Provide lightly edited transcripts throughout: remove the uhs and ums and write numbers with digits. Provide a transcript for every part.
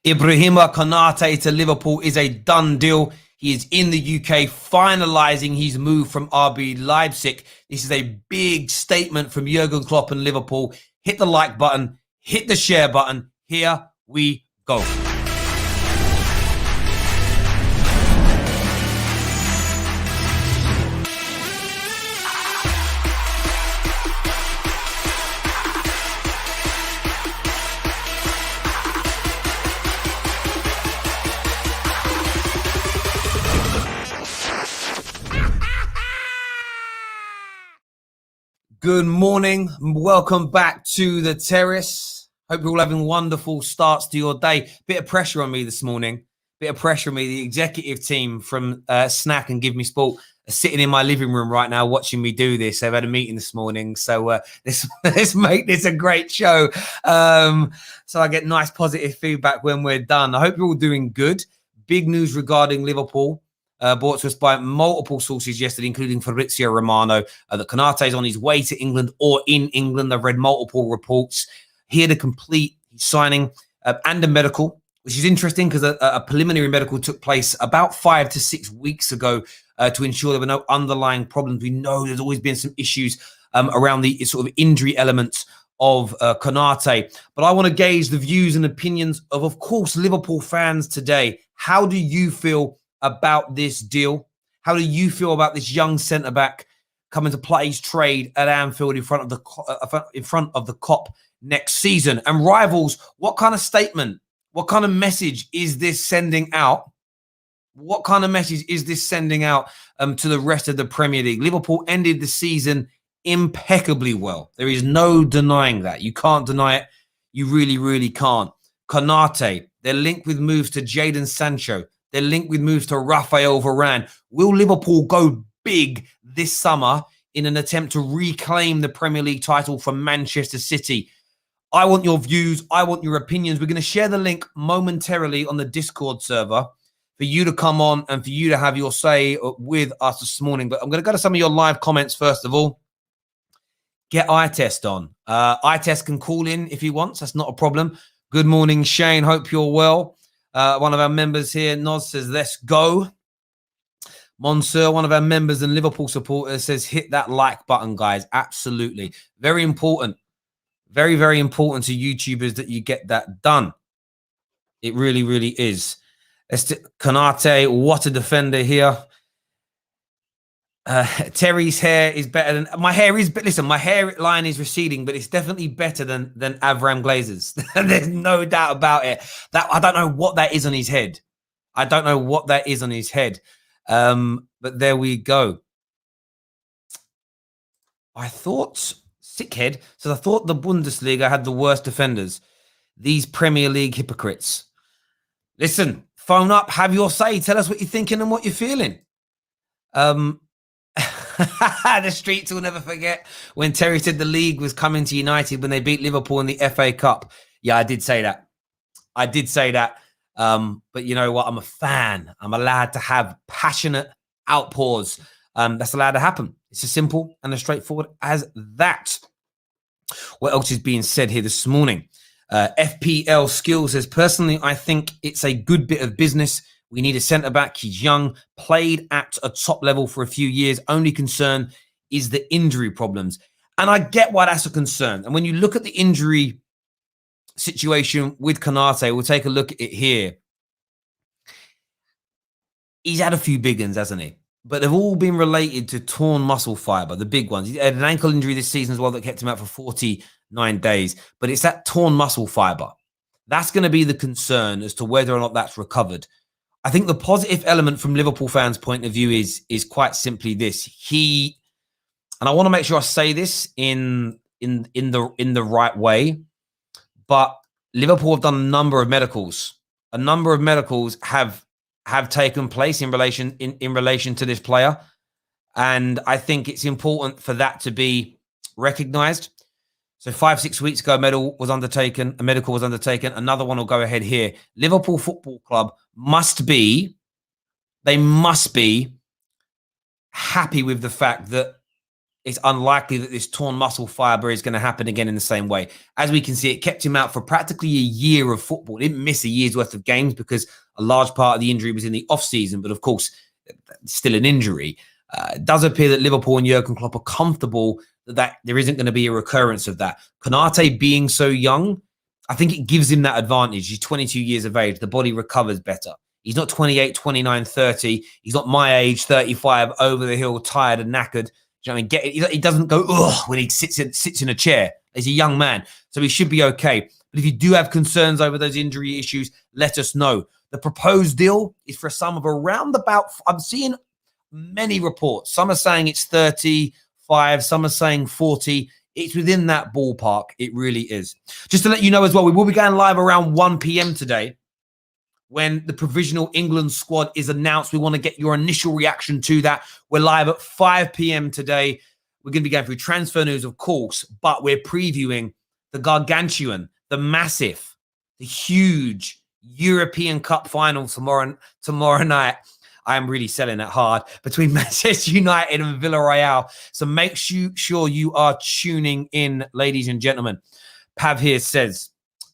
Ibrahima Konate to Liverpool is a done deal. He is in the UK, finalising his move from RB Leipzig. This is a big statement from Jurgen Klopp and Liverpool. Hit the like button, hit the share button. Here we go. Good morning. Welcome back to the terrace. Hope you're all having wonderful starts to your day. Bit of pressure on me this morning. Bit of pressure on me. The executive team from Snack and Give Me Sport are sitting in my living room right now watching me do this. They've had a meeting this morning. So let's make this a great show. So I get nice positive feedback when we're done. I hope you're all doing good. Big news regarding Liverpool. Brought to us by multiple sources yesterday, including Fabrizio Romano, that Konate is on his way to England or in England. I've read multiple reports. Here to complete his signing and a medical, which is interesting because a preliminary medical took place about 5 to 6 weeks ago to ensure there were no underlying problems. We know there's always been some issues around the sort of injury elements of Konate. But I want to gauge the views and opinions of course, Liverpool fans today. How do you feel about this deal? How do you feel about this young centre-back coming to play his trade at Anfield in front of the Kop next season? And rivals, what kind of statement, what kind of message is this sending out? What kind of message is this sending out to the rest of the Premier League? Liverpool ended the season impeccably well. There is no denying that. You can't deny it. You really, really can't. Konate, they're linked with moves to Jadon Sancho. They're linked with moves to Raphael Varane. Will Liverpool go big this summer in an attempt to reclaim the Premier League title from Manchester City? I want your views. I want your opinions. We're going to share the link momentarily on the Discord server for you to come on and for you to have your say with us this morning. But I'm going to go to some of your live comments first of all. Get iTest on. iTest can call in if he wants. That's not a problem. Good morning, Shane. Hope you're well. One of our members here, Noz, says, let's go. Monsieur, one of our members and Liverpool supporters, says, hit that like button, guys. Absolutely. Very important. Very, very important to YouTubers that you get that done. It really, really is. Konate, what a defender here. Terry's hair is better than my hair is. But listen, my hairline is receding, but it's definitely better than Avram Glazer's. There's no doubt about it. That I don't know what that is on his head. I don't know what that is on his head. But there we go. I thought sickhead. So I thought the Bundesliga had the worst defenders. These Premier League hypocrites. Listen, phone up, have your say. Tell us what you're thinking and what you're feeling. The streets will never forget when Terry said the league was coming to United when they beat Liverpool in the FA Cup. Yeah, I did say that. I did say that. But you know what? I'm a fan. I'm allowed to have passionate outpours. That's allowed to happen. It's as simple and as straightforward as that. What else is being said here this morning? FPL Skills says, personally, I think it's a good bit of business. We need a centre-back. He's young, played at a top level for a few years. Only concern is the injury problems. And I get why that's a concern. And when you look at the injury situation with Konate, we'll take a look at it here. He's had a few big ones, hasn't he? But they've all been related to torn muscle fibre, the big ones. He had an ankle injury this season as well that kept him out for 49 days. But it's that torn muscle fibre. That's going to be the concern as to whether or not that's recovered. I think the positive element from Liverpool fans' point of view is quite simply this. And I want to make sure I say this in the right way, but Liverpool have done a number of medicals. A number of medicals have taken place in relation to this player, and I think it's important for that to be recognised. So 5-6 weeks ago, a medical was undertaken. Another one will go ahead here. Liverpool Football Club must be happy with the fact that it's unlikely that this torn muscle fibre is going to happen again in the same way. As we can see, it kept him out for practically a year of football. He didn't miss a year's worth of games because a large part of the injury was in the off-season, but of course, still an injury. It does appear that Liverpool and Jurgen Klopp are comfortable that there isn't going to be a recurrence of that. Konate being so young, I think it gives him that advantage. He's 22 years of age. The body recovers better. He's not 28, 29, 30. He's not my age, 35, over the hill, tired and knackered. Do you know what I mean? He doesn't go, ugh, when he sits in a chair. He's a young man, so he should be okay. But if you do have concerns over those injury issues, let us know. The proposed deal is for a sum of around about, I'm seeing many reports. Some are saying it's 35, some are saying 40. It's within that ballpark. It really is. Just to let you know as well, we will be going live around 1 p.m. today when the provisional England squad is announced. We want to get your initial reaction to that. We're live at 5 p.m. today. We're going to be going through transfer news, of course, but we're previewing the gargantuan, the massive, the huge European Cup final tomorrow night. I am really selling it hard between Manchester United and Villarreal. So make sure you are tuning in, ladies and gentlemen. Pav here says,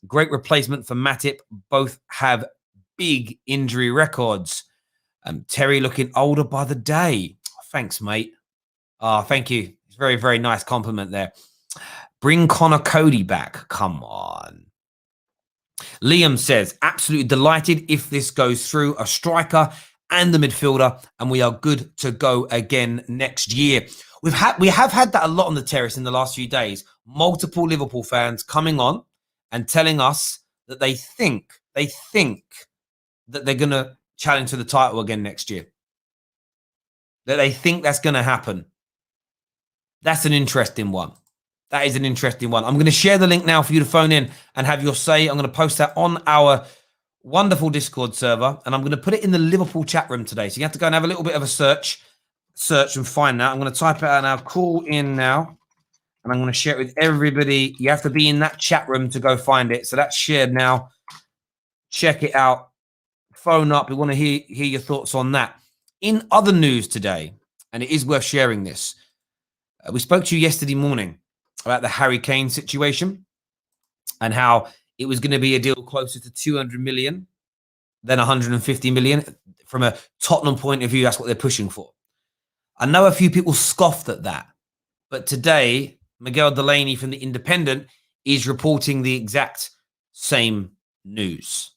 great replacement for Matip. Both have big injury records. Terry looking older by the day. Oh, thanks, mate. Oh, thank you. It's very, very nice compliment there. Bring Connor Cody back. Come on. Liam says, absolutely delighted if this goes through. A striker and the midfielder, and we are good to go again next year. We have had that a lot on the terrace in the last few days. Multiple Liverpool fans coming on and telling us that they think that they're going to challenge for the title again next year. That they think that's going to happen. That's an interesting one. That is an interesting one. I'm going to share the link now for you to phone in and have your say. I'm going to post that on our wonderful Discord server, and I'm going to put it in the Liverpool chat room today. So you have to go and have a little bit of a search and find that. I'm going to type it out now. Call in now, and I'm going to share it with everybody. You have to be in that chat room to go find it. So that's shared now. Check it out. Phone up. We want to hear your thoughts on that. In other news today, and it is worth sharing this, we spoke to you yesterday morning about the Harry Kane situation and how it was going to be a deal closer to 200 million than 150 million. From a Tottenham point of view, that's what they're pushing for. I know a few people scoffed at that, but today, Miguel Delaney from The Independent is reporting the exact same news.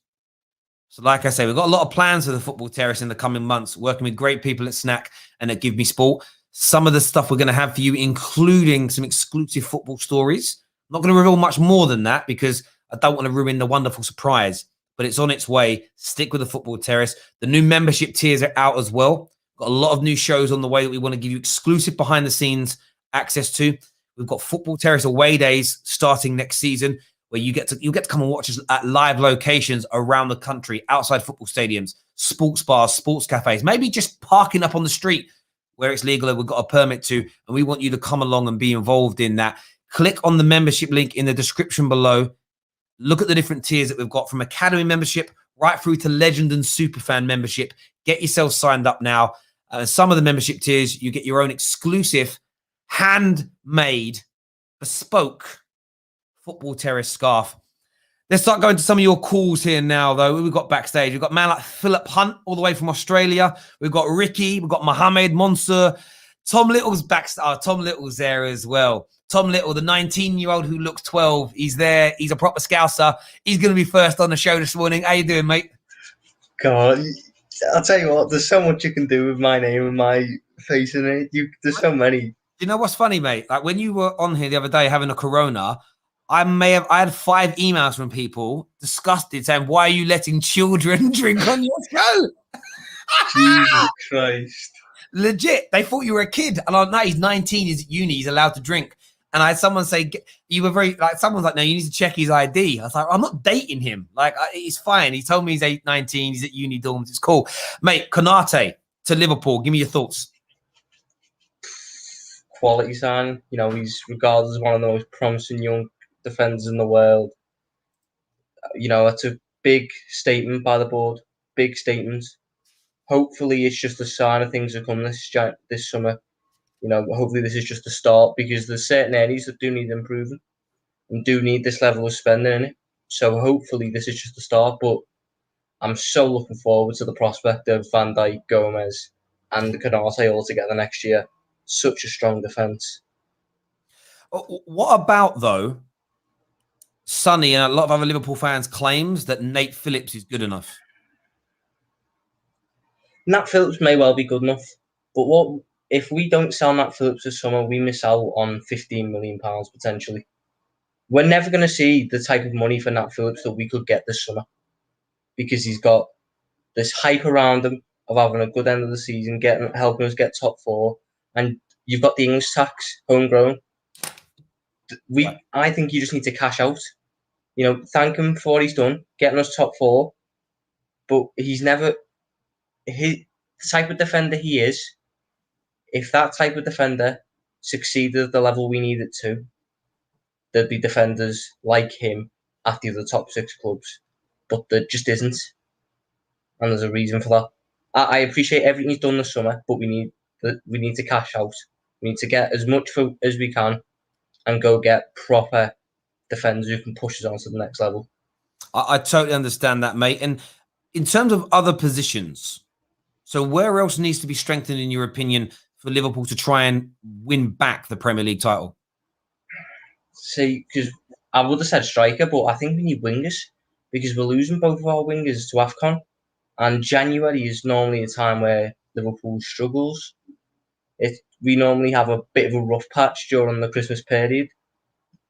So like I say, we've got a lot of plans for the Football Terrace in the coming months, working with great people at Snack and at Give Me Sport. Some of the stuff we're going to have for you, including some exclusive football stories. I'm not going to reveal much more than that because I don't want to ruin the wonderful surprise, but it's on its way. Stick with the Football Terrace. The new membership tiers are out as well. Got a lot of new shows on the way that we want to give you exclusive behind the scenes access to. We've got Football Terrace away days starting next season, where you'll get to come and watch us at live locations around the country, outside football stadiums, sports bars, sports cafes, maybe just parking up on the street where it's legal and we've got a permit to, and we want you to come along and be involved in that. Click on the membership link in the description below. Look at the different tiers that we've got, from Academy membership right through to Legend and Superfan membership. Get yourself signed up now. Some of the membership tiers, you get your own exclusive, handmade, bespoke Football Terrace scarf. Let's start going to some of your calls here now, though. We've got backstage. We've got a man like Philip Hunt, all the way from Australia. We've got Ricky. We've got Mohammed, Monsur. Tom Little's backstage. Oh, Tom Little's there as well. Tom Little, the 19-year-old who looks 12. He's there. He's a proper Scouser. He's going to be first on the show this morning. How you doing, mate? God, I'll tell you what, there's so much you can do with my name and my face in it. There's so many. You know what's funny, mate? Like when you were on here the other day having a Corona, I had 5 emails from people disgusted saying, why are you letting children drink on your show? Jesus Christ. Legit. They thought you were a kid. And I'm like, no, he's 19, he's at uni, he's allowed to drink. And I had someone say, you were very, like, someone's like, no, you need to check his ID. I was like, I'm not dating him. Like, he's fine. He told me he's 19, he's at uni dorms. It's cool. Mate, Konate to Liverpool. Give me your thoughts. Quality sign. You know, he's regarded as one of the most promising young defenders in the world. You know, it's a big statement by the board. Big statement. Hopefully, it's just a sign of things to come this summer. hopefully this is just a start, because there's certain areas that do need improving and do need this level of spending in it. So hopefully this is just a start, but I'm so looking forward to the prospect of Van Dijk, Gomez, and Konate all together next year. Such a strong defence. What about, though, Sonny and a lot of other Liverpool fans claims that Nate Phillips is good enough? Nat Phillips may well be good enough, but what if we don't sell Nat Phillips this summer? We miss out on £15 million potentially. We're never going to see the type of money for Nat Phillips that we could get this summer, because he's got this hype around him of having a good end of the season, helping us get top four, and you've got the English tax, homegrown. I think you just need to cash out. Thank him for what he's done, getting us top four, but he's never the type of defender he is. If that type of defender succeeded at the level we need it to, there'd be defenders like him at the other top 6 clubs, but there just isn't, and there's a reason for that. I appreciate everything he's done this summer, but we need to cash out. We need to get as much as we can and go get proper defenders who can push us on to the next level. I totally understand that, mate. And in terms of other positions, so where else needs to be strengthened, in your opinion, for Liverpool to try and win back the Premier League title? See, because I would have said striker, but I think we need wingers, because we're losing both of our wingers to AFCON, and January is normally a time where Liverpool struggles. We normally have a bit of a rough patch during the Christmas period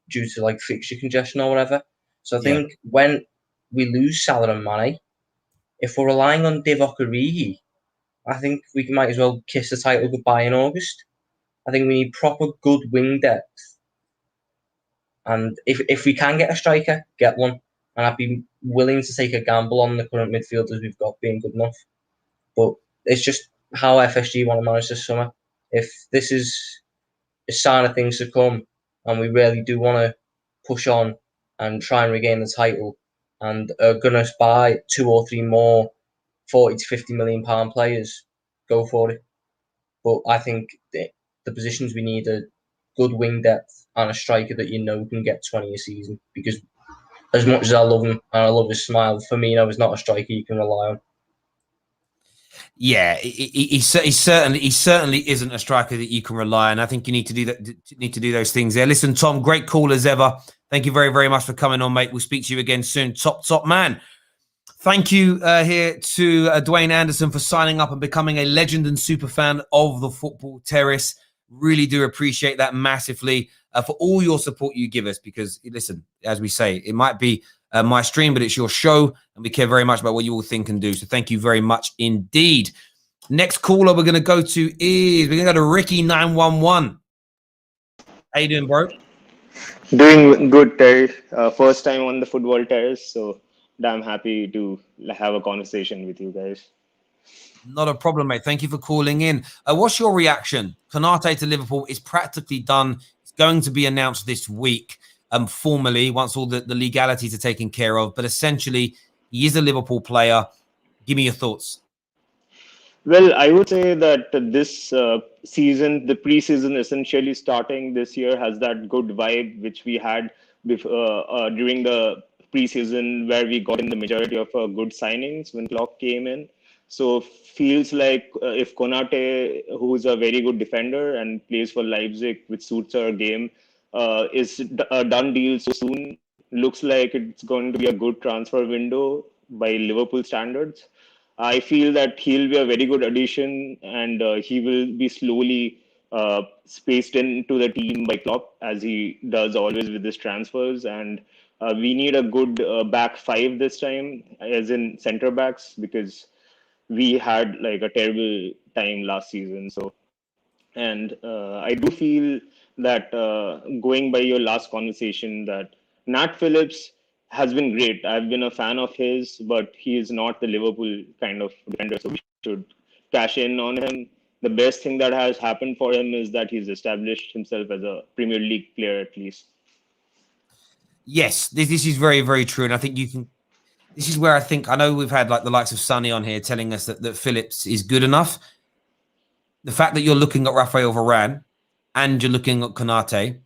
due to fixture congestion or whatever. So I think when we lose Salah and Mane, if we're relying on Divock Origi, I think we might as well kiss the title goodbye in August. I think we need proper good wing depth. And if we can get a striker, get one. And I'd be willing to take a gamble on the current midfielders we've got being good enough. But it's just how FSG want to manage this summer. If this is a sign of things to come, and we really do want to push on and try and regain the title, and are going to buy 2 or 3 more 40 to 50 million pound players, go for it. But I think the positions we need are good wing depth and a striker that can get 20 a season. Because as much as I love him and I love his smile, Firmino is not a striker you can rely on. Yeah, he certainly isn't a striker that you can rely on. I think you need to do that. Need to do those things there. Listen, Tom, great call as ever. Thank you very, very much for coming on, mate. We'll speak to you again soon. Top man. Thank you here to Dwayne Anderson for signing up and becoming a legend and super fan of the Football Terrace. Really do appreciate that massively for all your support you give us, because, listen, as we say, it might be my stream, but it's your show, and we care very much about what you all think and do. So thank you very much indeed. Next caller we're going to go to is, we're going to go to Ricky911. How you doing, bro? Doing good, Terry. First time on the Football Terrace, so I'm happy to have a conversation with you guys. Not a problem, mate. Thank you for calling in. What's your reaction? Konate to Liverpool is practically done. It's going to be announced this week, formally, once all the legalities are taken care of. But essentially, he is a Liverpool player. Give me your thoughts. Well, I would say that this season, the preseason essentially starting this year, has that good vibe which we had during the preseason, where we got in the majority of good signings when Klopp came in. So feels like if Konate, who's a very good defender and plays for Leipzig, which suits our game, is a done deal so soon, looks like it's going to be a good transfer window by Liverpool standards. I feel that he'll be a very good addition, and he will be slowly spaced into the team by Klopp, as he does always with his transfers. And we need a good back 5 this time, as in centre backs, because we had a terrible time last season. So, and I do feel that going by your last conversation, that Nat Phillips has been great. I've been a fan of his, but he is not the Liverpool kind of defender, so we should cash in on him. The best thing that has happened for him is that he's established himself as a Premier League player, at least. Yes, this is very, very true. And I think this is where I know we've had the likes of Sonny on here telling us that Phillips is good enough. the fact that you're looking at Rafael Varane and you're looking at Konate,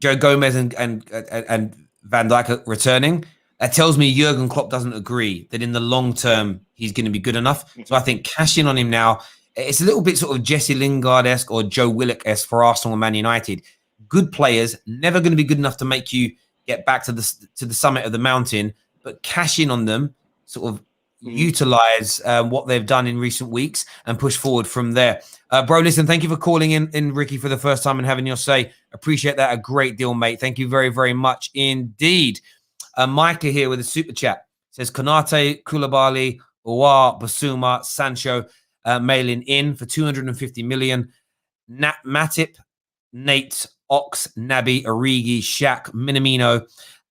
Joe Gomez and Van Dijk are returning, that tells me Jurgen Klopp doesn't agree that in the long term he's going to be good enough. So I think cash in on him now. It's a little bit sort of Jesse Lingard-esque or Joe Willock-esque for Arsenal and Man United. Good players, never going to be good enough to make you get back to the summit of the mountain, but cash in on them, sort of utilize what they've done in recent weeks and push forward from there. Bro, listen, thank you for calling in, Ricky, for the first time and having your say. Appreciate that a great deal, mate. Thank you very, very much indeed. Micah here with a super chat. Says Konate, Koulibaly, Aouar, Basuma, Sancho mailing in for 250 million. Matip, Nate, Ox, Naby, Origi, Shaq, Minamino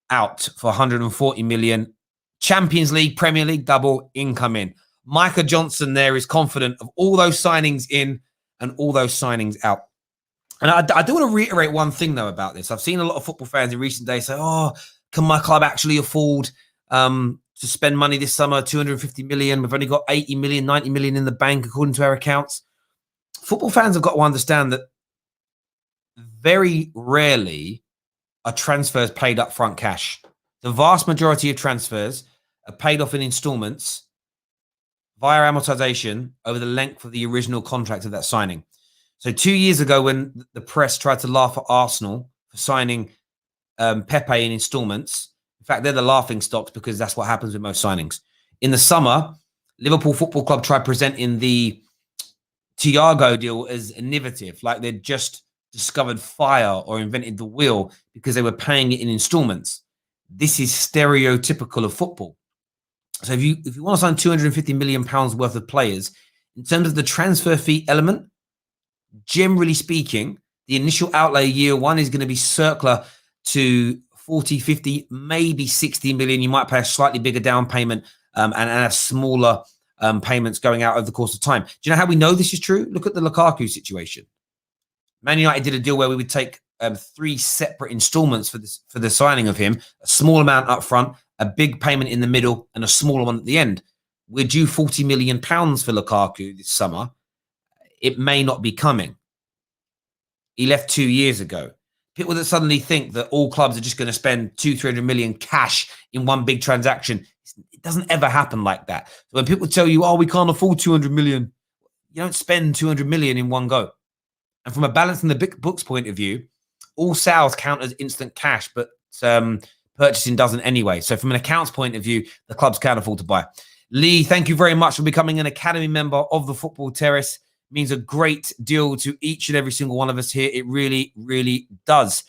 out for 140 million. Champions League, Premier League double incoming. Micah Johnson there is confident of all those signings in and all those signings out. And I do want to reiterate one thing, though, about this. I've seen a lot of football fans in recent days say, oh, can my club actually afford to spend money this summer, 250 million? We've only got 80 million, 90 million in the bank, according to our accounts. Football fans have got to understand that very rarely are transfers paid up front cash. The vast majority of transfers are paid off in installments via amortization over the length of the original contract of that signing. So 2 years ago, when the press tried to laugh at Arsenal for signing Pepe in installments, in fact, they're the laughing stocks because that's what happens with most signings. In the summer, Liverpool Football Club tried presenting the Thiago deal as innovative, like they'd just discovered fire or invented the wheel because they were paying it in installments. This is stereotypical of football. So if you want to sign 250 million pounds worth of players, in terms of the transfer fee element, generally speaking, the initial outlay year one is going to be circa to 40, 50, maybe 60 million. You might pay a slightly bigger down payment and have smaller payments going out over the course of time. Do you know how we know this is true? Look at the Lukaku situation. Man United did a deal where we would take 3 separate installments for the signing of him, a small amount up front, a big payment in the middle, and a smaller one at the end. We're due 40 million pounds for Lukaku this summer. It may not be coming. He left 2 years ago. People that suddenly think that all clubs are just going to spend 200-300 million cash in one big transaction, it doesn't ever happen like that. So when people tell you, oh, we can't afford 200 million, you don't spend 200 million in one go. And from a balance in the books point of view, all sales count as instant cash, but purchasing doesn't anyway. So from an accounts point of view, the clubs can't afford to buy. Lee, thank you very much for becoming an Academy member of the Football Terrace. It means a great deal to each and every single one of us here. It really, really does.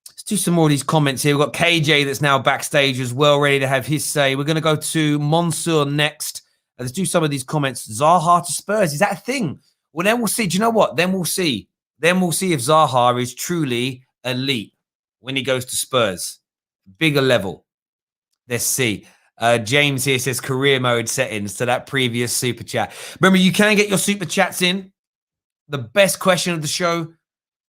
Let's do some more of these comments here. We've got KJ that's now backstage as well, ready to have his say. We're going to go to Monsieur next. Let's do some of these comments. Zaha to Spurs. Is that a thing? Well, then we'll see. Do you know what? Then we'll see. Then we'll see if Zaha is truly elite when he goes to Spurs. Bigger level. Let's see. James here says career mode settings to that previous super chat. Remember, you can get your super chats in. The best question of the show,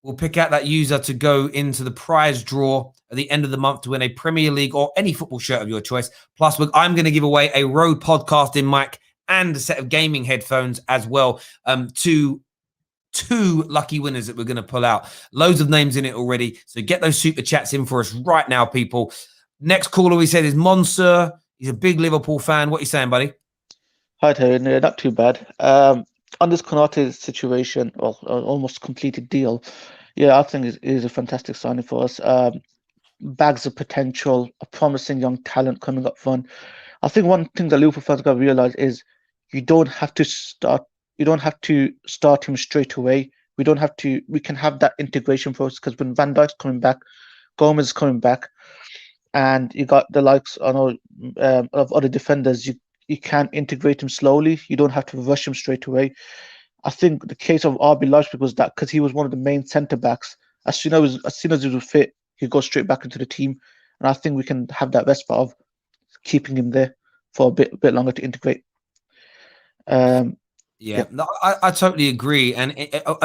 we'll pick out that user to go into the prize draw at the end of the month to win a Premier League or any football shirt of your choice. Plus, I'm going to give away a Rode podcasting mic and a set of gaming headphones as well. Two lucky winners that we're going to pull out. Loads of names in it already. So get those super chats in for us right now, people. Next caller we said is Monsieur. He's a big Liverpool fan. What are you saying, buddy? Hi, Terry. No, not too bad. On this Konate situation, well, almost completed deal. Yeah, I think it is a fantastic signing for us. Bags of potential, a promising young talent coming up front. I think one thing that Liverpool fans got to realize is you don't have to start him straight away. We can have that integration process because when Van Dijk's coming back, Gomez is coming back, and you got the likes of other defenders. You can integrate him slowly. You don't have to rush him straight away. I think the case of RB Leipzig was that because he was one of the main centre backs. As soon as he was fit, he'd go straight back into the team, and I think we can have that respite of keeping him there for a bit longer to integrate. Yeah, no, I totally agree. And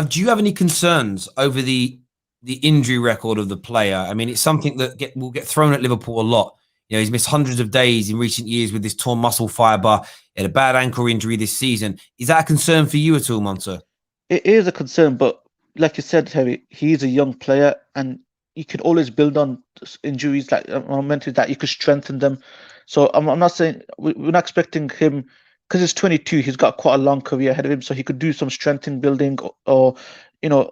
do you have any concerns over the injury record of the player? I mean, it's something that will get thrown at Liverpool a lot. You know, he's missed hundreds of days in recent years with this torn muscle fibre. He had a bad ankle injury this season. Is that a concern for you at all, Monter? It is a concern, but like you said, Terry, he's a young player, and you could always build on injuries. Like I mentioned, that you could strengthen them. So I'm not saying we're not expecting him, because he's 22. He's got quite a long career ahead of him, so he could do some strengthening building, or you know,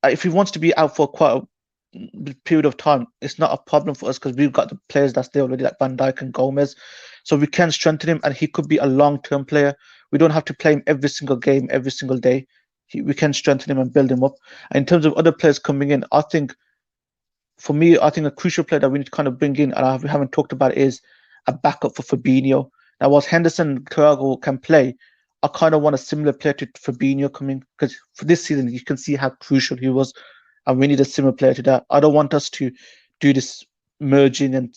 if he wants to be out for quite a period of time, it's not a problem for us because we've got the players that's there already, like Van Dijk and Gomez. So we can strengthen him, and he could be a long-term player. We don't have to play him every single game, every single day. We can strengthen him and build him up. And in terms of other players coming in, I think, for me, I think a crucial player that we need to kind of bring in, and we haven't talked about, is a backup for Fabinho. Now, whilst Henderson and Thiago can play, I kind of want a similar player to Fabinho coming, because for this season, you can see how crucial he was, and we need a similar player to that. I don't want us to do this merging and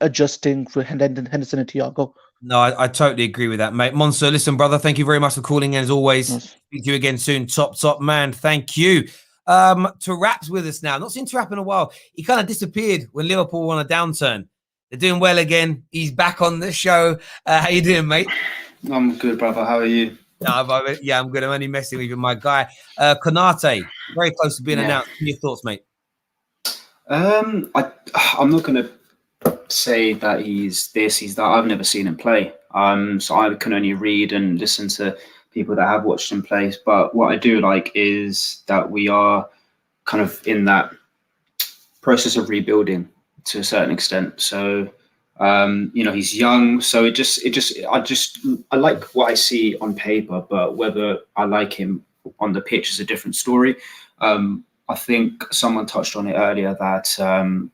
adjusting for Henderson and Thiago. No, I totally agree with that, mate. Monster, listen, brother, thank you very much for calling in, as always. Yes. Speak to you again soon. Top man. Thank you. Tarap's with us now. Not seen Tarap in a while. He kind of disappeared when Liverpool won a downturn. They're doing well again. He's back on the show. How you doing, mate? I'm good, brother. How are you? No, yeah, I'm good. I'm only messing with you, my guy. Konate, very close to being announced. What are your thoughts, mate? I'm not going to say that he's this, he's that. I've never seen him play. So I can only read and listen to people that have watched him play. But what I do like is that we are kind of in that process of rebuilding to a certain extent. So, he's young. So I like what I see on paper, but whether I like him on the pitch is a different story. I think someone touched on it earlier that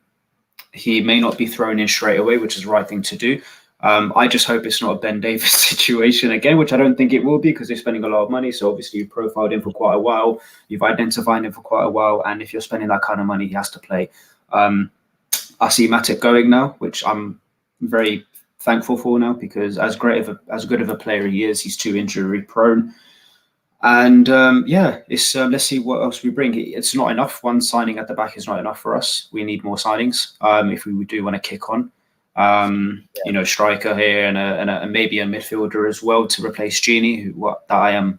he may not be thrown in straight away, which is the right thing to do. I just hope it's not a Ben Davies situation again, which I don't think it will be, because they're spending a lot of money. So obviously you've profiled him for quite a while. You've identified him for quite a while. And if you're spending that kind of money, he has to play. I see Matip going now, which I'm very thankful for now, because as good of a player he is, he's too injury prone. And it's let's see what else we bring. It's not enough. One signing at the back is not enough for us. We need more signings if we do want to kick on. Striker here and maybe a midfielder as well to replace Gini, that I am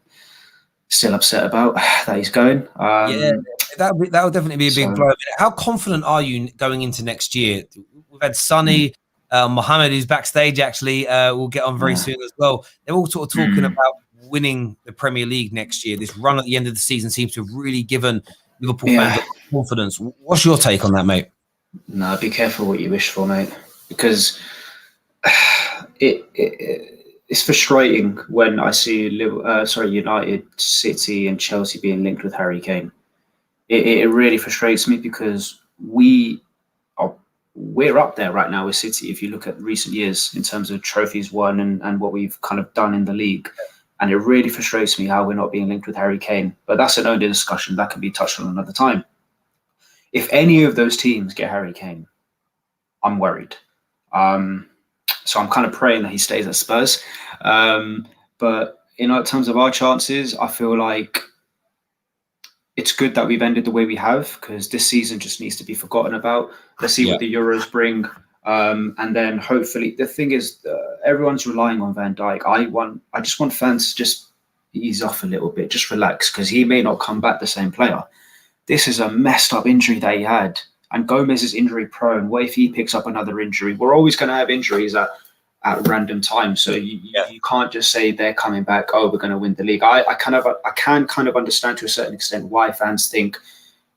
still upset about that he's going. That would definitely be a big blow. How confident are you going into next year? We've had Sonny, Mohammed, who's backstage. Actually, we'll get on very soon as well. They're all sort of talking about winning the Premier League next year. This run at the end of the season seems to have really given Liverpool fans confidence. What's your take on that, mate? No, be careful what you wish for, mate, because it's frustrating when I see United, City, and Chelsea being linked with Harry Kane. It really frustrates me, because we're up there right now with City. If you look at recent years in terms of trophies won and what we've kind of done in the league. And it really frustrates me how we're not being linked with Harry Kane. But that's an own discussion that can be touched on another time. If any of those teams get Harry Kane, I'm worried. So I'm kind of praying that he stays at Spurs. But, in terms of our chances, I feel like it's good that we've ended the way we have, because this season just needs to be forgotten about. Let's see what the Euros bring. And then hopefully, the thing is, everyone's relying on Van Dijk. I just want fans to just ease off a little bit, just relax, because he may not come back the same player. This is a messed up injury that he had, and Gomez is injury prone. What if he picks up another injury? We're always going to have injuries at random times, so you can't just say they're coming back. Oh, we're going to win the league. I can kind of understand to a certain extent why fans think,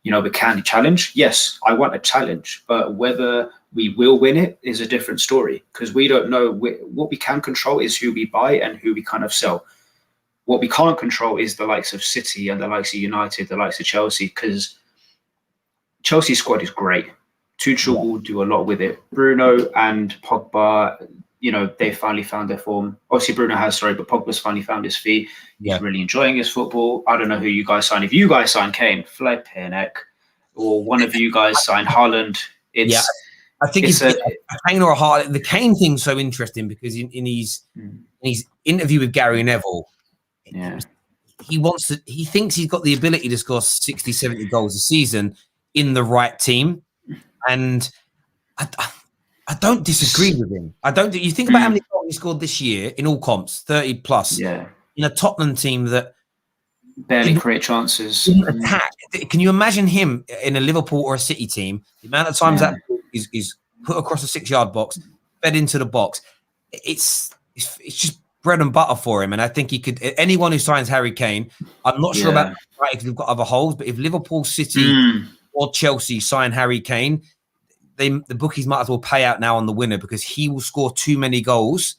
we can challenge. Yes, I want a challenge, but whether we will win it is a different story, because we don't know. What we can control is who we buy and who we kind of sell. What we can't control is the likes of City and the likes of United, the likes of Chelsea, because Chelsea's squad is great. Tuchel will do a lot with it. Bruno and Pogba, they finally found their form. Obviously, Bruno has, but Pogba's finally found his feet. He's really enjoying his football. I don't know who you guys sign. If you guys sign Kane, flipping heck, or one of you guys sign Haaland, I think it's a Kane or a Haaland. The Kane thing's so interesting, because in his interview with Gary Neville, he thinks he's got the ability to score 60, 70 goals a season in the right team. And I don't disagree with him. I don't. You think about how many goals he scored this year in all comps, 30 plus. Yeah. In a Tottenham team that barely create chances. Didn't attack. Can you imagine him in a Liverpool or a City team? The amount of times that is put across a 6-yard box, fed into the box. It's just bread and butter for him. And I think he could. Anyone who signs Harry Kane, I'm not sure about right because we've got other holes. But if Liverpool, City, or Chelsea sign Harry Kane, the bookies might as well pay out now on the winner because he will score too many goals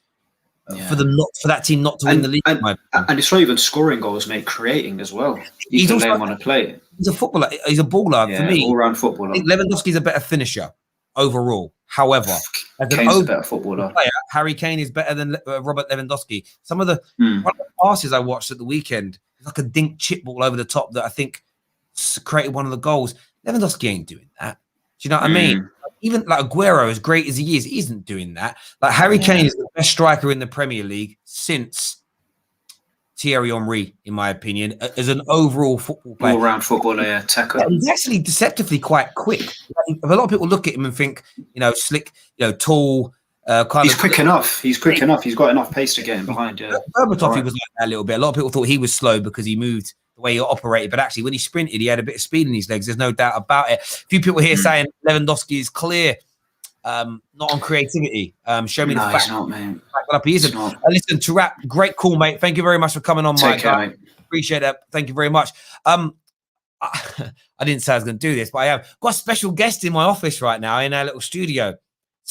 for that team not to win the league. And it's not even scoring goals, mate. Creating as well. You can lay him on a plate. He's a footballer. He's a baller for me. All-round footballer. I think Lewandowski's a better finisher overall. However, as Kane's a better footballer. Player, Harry Kane is better than Robert Lewandowski. One of the passes I watched at the weekend, like a dink chip ball over the top that I think created one of the goals. Lewandowski ain't doing that. Do you know what I mean? Even like Aguero, as great as he isn't doing that. Like Harry Kane is the best striker in the Premier League since Thierry Henry, in my opinion, as an overall football player. All-round footballer, tackle. He's actually deceptively quite quick. A lot of people look at him and think, slick, tall, He's quick enough. He's quick enough. He's got enough pace to get him behind. Yeah, Berbatov was like that a little bit. A lot of people thought he was slow because he moved the way he operated, but actually when he sprinted, he had a bit of speed in his legs. There's no doubt about it. A few people here saying Lewandowski is clear, not on creativity. Show me the fact. He's not, man. He isn't. Listen, to wrap, great call, mate. Thank you very much for coming on, Mike. Appreciate that. Thank you very much. I didn't say I was going to do this, but I have got a special guest in my office right now in our little studio.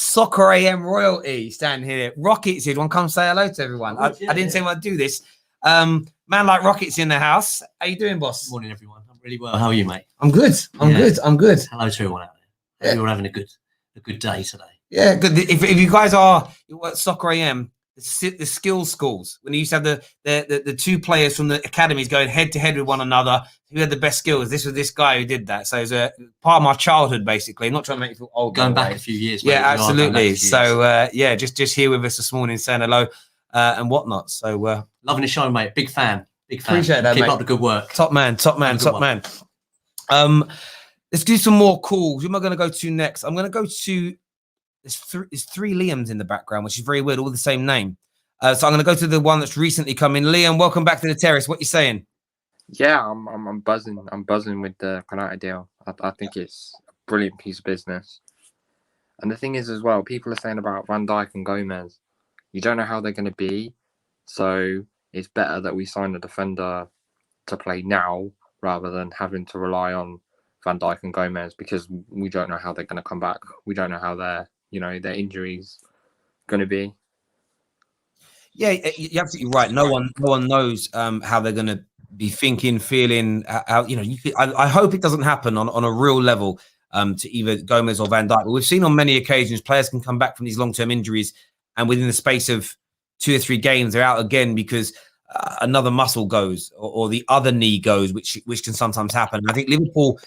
Soccer AM royalty standing here. Rockets here. Want to come say hello to everyone? I didn't say I'd do this. Man like Rockets in the house. How you doing, boss? Morning, everyone. I'm really well. How are you, mate? I'm good. I'm good. Hello to everyone out there. You're having a good day today. Yeah, good. If you guys are at Soccer AM, the skills schools, when you used to have the two players from the academies going head to head with one another, who had the best skills? This was this guy who did that. So it's a part of my childhood, basically. I'm not trying to make you feel old. Going back a few years. Mate. Yeah, absolutely. So just here with us this morning, saying hello and whatnot. So loving the show, mate. Big fan. Appreciate that. Keep mate. up the good work. Top man. Let's do some more calls. Who am I going to go to next? I'm going to go to. There's three Liams in the background, which is very weird. All the same name. So I'm going to go to the one that's recently come in. Liam, welcome back to the terrace. What you saying? Yeah, I'm buzzing. I'm buzzing with the Konate deal. I think it's a brilliant piece of business. And the thing is, as well, people are saying about Van Dijk and Gomez. You don't know how they're going to be, so it's better that we sign a defender to play now rather than having to rely on Van Dijk and Gomez because we don't know how they're going to come back. We don't know how their injuries going to be. Yeah, you're absolutely right. No one knows how they're going to be thinking, feeling. How I hope it doesn't happen on a real level to either Gomez or Van Dijk. But we've seen on many occasions players can come back from these long-term injuries, and within the space of 2 or 3 games, they're out again because another muscle goes or the other knee goes, which can sometimes happen. And I think Liverpool.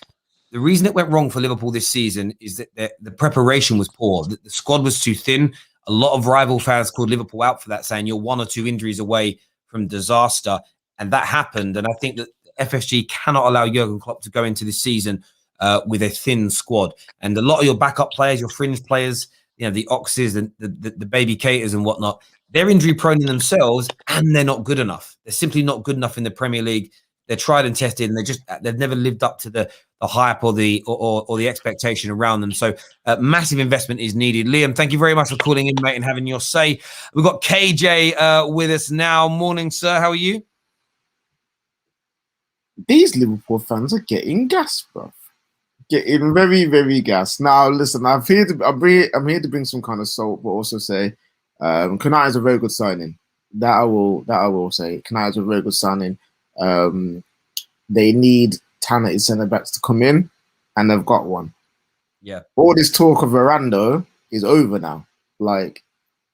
The reason it went wrong for Liverpool this season is that the preparation was poor. The squad was too thin. A lot of rival fans called Liverpool out for that, saying you're 1 or 2 injuries away from disaster. And that happened. And I think that FSG cannot allow Jurgen Klopp to go into this season with a thin squad. And a lot of your backup players, your fringe players, the Oxes and the Baby Caters and whatnot, they're injury prone in themselves and they're not good enough. They're simply not good enough in the Premier League. They're tried and tested, and they've never lived up to the hype or the expectation around them. So massive investment is needed. Liam, thank you very much for calling in, mate, and having your say. We've got KJ with us now. Morning, sir. How are you? These Liverpool fans are getting gas, bro. Getting very, very gas. Now, listen, I'm here to bring some kind of salt, but also say Konate is a very good signing. That I will say. Konate is a very good signing. They need talented centre backs to come in, and they've got one. Yeah. All this talk of Veranda is over now. Like,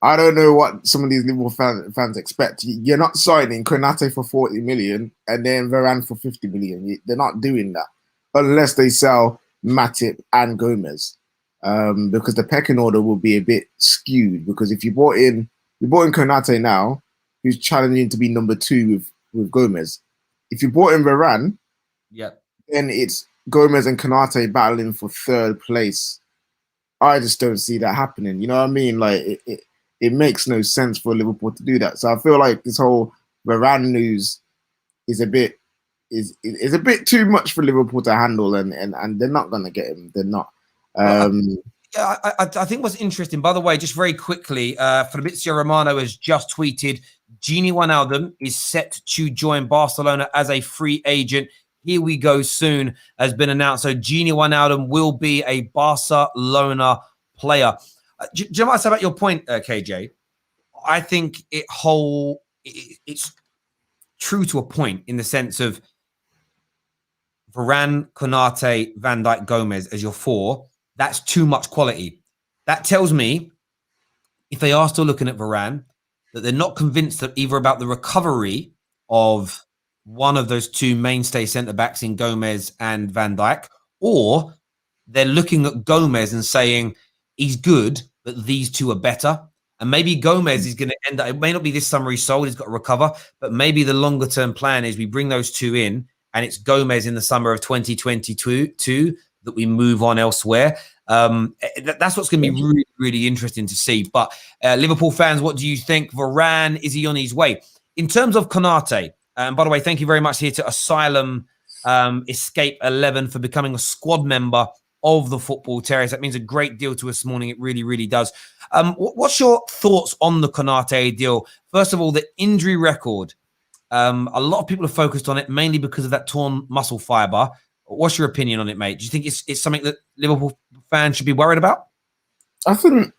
I don't know what some of these Liverpool fans expect. You're not signing Konate for 40 million and then Varane for 50 million. They're not doing that unless they sell Matip and Gomez, because the pecking order will be a bit skewed. Because if you bought in Konate now, who's challenging to be number 2 with Gomez. If you bought in Varane, then it's Gomez and Konate battling for 3rd place I just don't see that happening. You know what I mean? Like it makes no sense for Liverpool to do that. So I feel like this whole Varane news is a bit too much for Liverpool to handle, and they're not gonna get him. They're not. Yeah, I think what's interesting, by the way, just very quickly, Fabrizio Romano has just tweeted, Gini Wijnaldum is set to join Barcelona as a free agent. Here we go soon, has been announced. So Gini Wijnaldum will be a Barcelona player. Do you know what I say about your point, KJ? I think it's true to a point in the sense of Varane, Konate, Van Dijk, Gomez as your four. That's too much quality. That tells me, if they are still looking at Varane, that they're not convinced that either about the recovery of one of those two mainstay centre-backs in Gomez and Van Dijk, or they're looking at Gomez and saying, he's good, but these two are better. And maybe Gomez is going to end up, it may not be this summer he's sold, he's got to recover, but maybe the longer-term plan is we bring those two in, and it's Gomez in the summer of 2022 that we move on elsewhere. That's what's going to be really, really interesting to see. But Liverpool fans, what do you think? Varane, is he on his way? In terms of Konate, by the way, thank you very much here to Asylum Escape 11 for becoming a squad member of the Football Terrace. That means a great deal to us this morning. It really, really does. What's your thoughts on the Konate deal? First of all, the injury record. A lot of people are focused on it, mainly because of that torn muscle fibre. What's your opinion on it, mate? Do you think it's something that Liverpool fans should be worried about? I think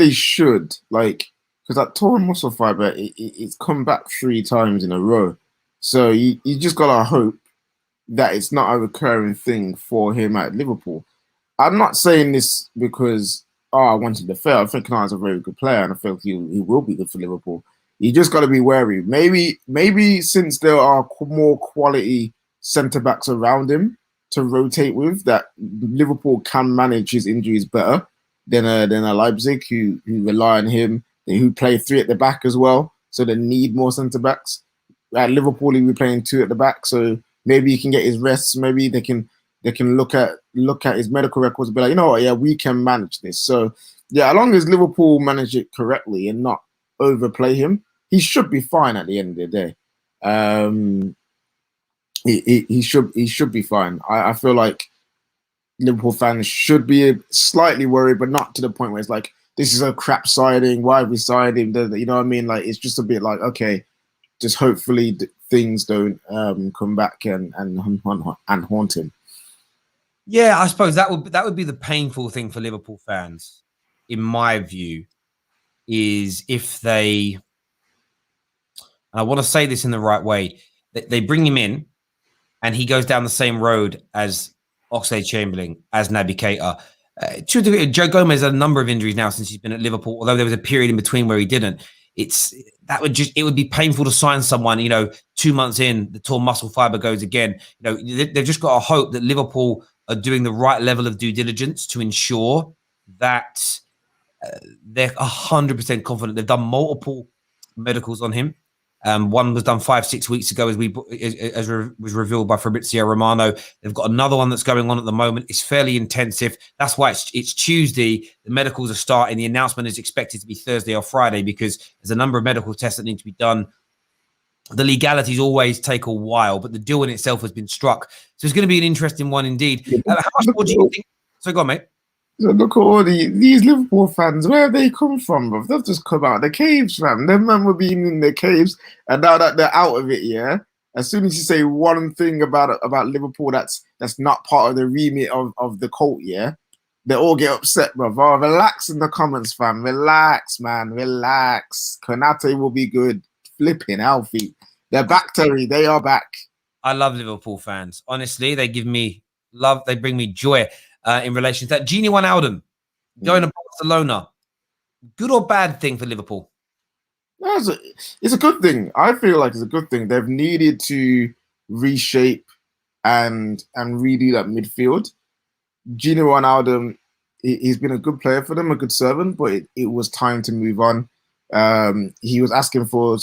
they should, like, because that torn muscle fibre, it's come back 3 times in a row. So you just gotta hope that it's not a recurring thing for him at Liverpool. I'm not saying this because I wanted to fail. I think Kana's a very good player, and I feel he will be good for Liverpool. You just got to be wary. Maybe since there are more quality centre backs around him to rotate with, that Liverpool can manage his injuries better than a Leipzig who rely on him, who play 3 at the back as well, so they need more centre backs. At Liverpool, he'll be playing 2 at the back, so maybe he can get his rests. Maybe they can look at his medical records and be like, you know what, yeah, we can manage this. So yeah, as long as Liverpool manage it correctly and not overplay him, he should be fine at the end of the day. He should be fine. I feel like Liverpool fans should be slightly worried, but not to the point where it's like, this is a crap signing. Why have we signed him? You know what I mean? Like, it's just a bit like, okay, just hopefully things don't come back and haunt him. Yeah, I suppose that would be the painful thing for Liverpool fans, in my view, is if they, and I want to say this in the right way, they bring him in and he goes down the same road as Oxlade-Chamberlain, as Naby Keita. Joe Gomez had a number of injuries now since he's been at Liverpool, although there was a period in between where he didn't. It would be painful to sign someone, 2 months in, the torn muscle fibre goes again. They've just got to hope that Liverpool are doing the right level of due diligence to ensure that they're 100% confident. They've done multiple medicals on him. One was done 5-6 weeks ago, as was revealed by Fabrizio Romano. They've got another one that's going on at the moment. It's fairly intensive. That's why it's Tuesday. The medicals are starting. The announcement is expected to be Thursday or Friday because there's a number of medical tests that need to be done. The legalities always take a while, but the deal in itself has been struck. So it's going to be an interesting one indeed. How much more do you think? So go on, mate. So look at all these Liverpool fans. Where have they come from, bro? They've just come out of the caves, fam. Them men were being in the caves, and now that they're out of it, yeah. As soon as you say one thing about Liverpool that's not part of the remit of the cult, yeah, they all get upset, bro. Oh, relax in the comments, fam. Relax, man. Relax. Konate will be good. Flipping healthy. They're back, Terry. They are back. I love Liverpool fans. Honestly, they give me love. They bring me joy. In relation to that, Gini Wijnaldum going to Barcelona, good or bad thing for Liverpool? No, it's a good thing. I feel like it's a good thing. They've needed to reshape and redo that midfield. Gini Wijnaldum, he's been a good player for them, a good servant, but it was time to move on. He was asking for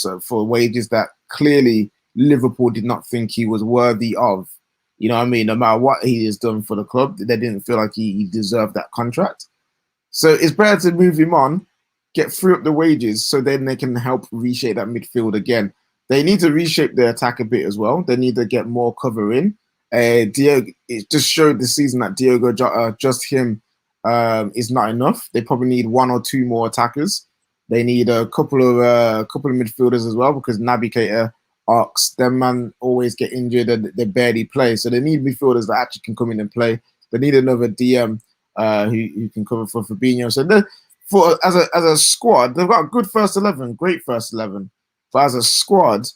wages that clearly Liverpool did not think he was worthy of. You know what I mean? No matter what he has done for the club, they didn't feel like he deserved that contract. So it's better to move him on, get free up the wages, so then they can help reshape that midfield again. They need to reshape their attack a bit as well. They need to get more cover in. Diogo, it just showed this season that Diogo, just him, is not enough. They probably need one or two more attackers. They need a couple of midfielders as well, because Naby Keita, Ox, them man always get injured and they barely play. So they need midfielders that actually can come in and play. They need another DM who can cover for Fabinho. So as a squad, they've got a good first 11, great first 11. But as a squad,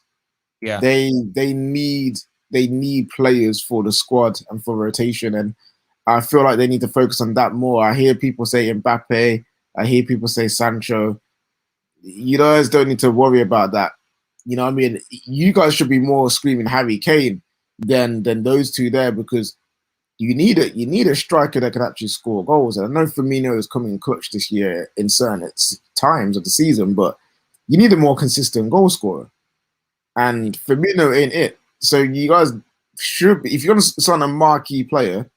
yeah, they need players for the squad and for rotation, and I feel like they need to focus on that more. I hear people say Mbappe, I hear people say Sancho. You guys don't need to worry about that. You know what I mean? You guys should be more screaming Harry Kane than those two there, because you need a striker that can actually score goals. And I know Firmino is coming clutch this year in certain times of the season, but you need a more consistent goal scorer. And Firmino ain't it. So you guys should be, if you're going to sign a marquee player,